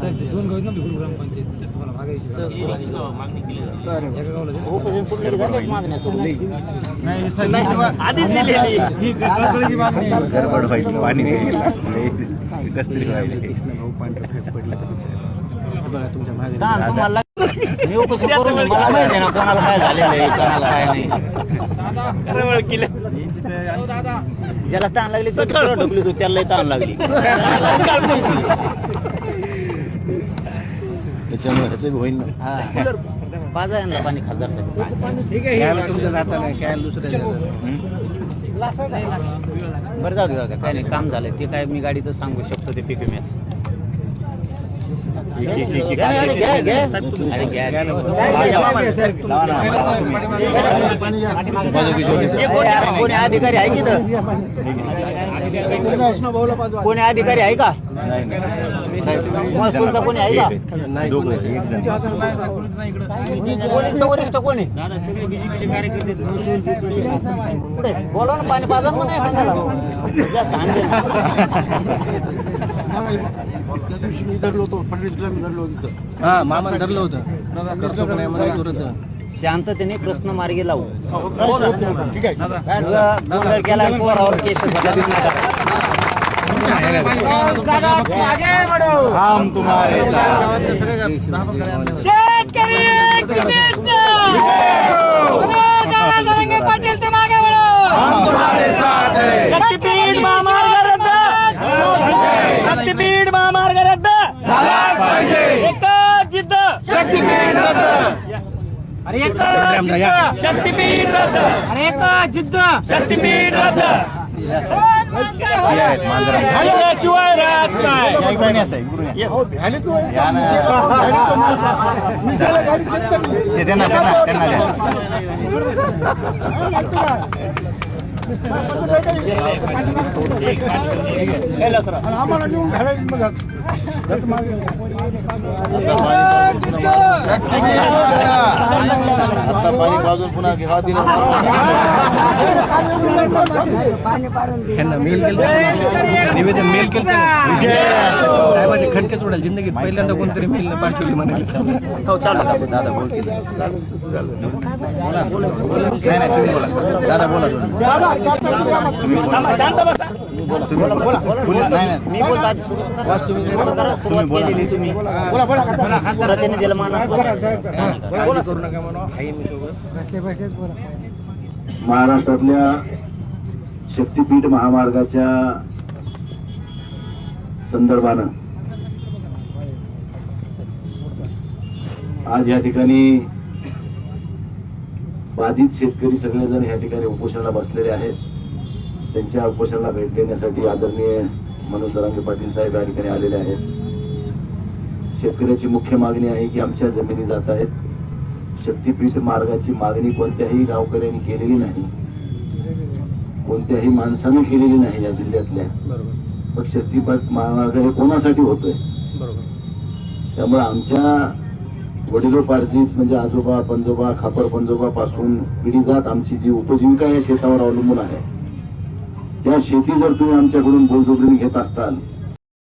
दोन गाव ना बिलकुल ग्रामपंचायत तुम्हाला भागायची मागणी केली एका गावाला आधीच दिलेली ही कळकळीची मागणी गडबड व्हायची पाणी कसतरी व्हायला भाऊ पांढरे फेक पडले तर बिचारे बघा तुमच्या मागे तुम्हाला मी उपस्थित करून मला माहिती आहे ना कोणाला काय झालेलं आहे कोणाला काय नाही ज्याला ताण लागली तर ढकली तू त्याला ताण लागली त्याच्यामुळे ह्याचं होईल ना. हा पाच आहे ना पाणी खासदार ठीक आहे तुमच्या जाताना काय दुसऱ्या बरं जाऊ दे काय नाही काम झालंय ते काय मी गाडीतच सांगू शकतो ते पीक विम्याचं कोणी अधिकारी आहे की कोणी अधिकारी आहे का महसूलचा कोणी आहे का वरिष्ठ कोणी बोला ना पाणी पाजा पण नाही त्या दिवशी मी धरलो होतो फडणवीसला मी धरलो होतो हा मामा धरलं होतं करतो का नाही मला शांततेने प्रश्न मार्गी लावू ठीक आहे गोंधळ केला पोरावर केस हम तुम्हारे शक्तीपीठ महामार्ग रद्द शक्तीपीठ महामार्ग रद्द एकच जिद्द शक्तीपीठ रद्द शक्तीपीठ रद्द शक्तीपीठ रद्द शिवाय राहत नाही आम्हाला घेऊन घालायचं पाणी बाजून पुन्हा घ्यावा दिलं मेल केलं निवेदन मेल केलं साहेबांचे खटके सोडाल जिंदगीत पहिल्यांदा कोणतरी मेल पाठवली म्हणाली हो चालू दादा बोलतील दादा बोला मी बोलतो सुरुवात केलेली तुम्ही प्रतिनिधीला माना करू नका म्हणून महाराष्ट्रातल्या शक्तीपीठ महामार्गाच्या संदर्भानं आज या ठिकाणी बाधित शेतकरी सगळेजण या ठिकाणी उपोषणाला बसलेले आहेत. त्यांच्या उपोषणाला भेट देण्यासाठी आदरणीय मनोज जरांगे पाटील साहेब या ठिकाणी आलेले आहेत. शेतकऱ्याची मुख्य मागणी आहे की आमच्या जमिनी जात आहेत. शक्तीपीठ मार्गाची मागणी कोणत्याही गावकऱ्यांनी केलेली नाही, कोणत्याही माणसाने केलेली नाही या जिल्ह्यातल्या. मग शक्तीपीठ मार्ग हे कोणासाठी होतोय? त्यामुळे आमच्या वडिलोपार्जित म्हणजे आजोबा पंजोबा खापर पंजोबा पासून पिढी जात आमची जी उपजीविका या शेतावर अवलंबून आहे, त्या शेती जर तुम्ही आमच्याकडून बोलजोडीने घेत असताल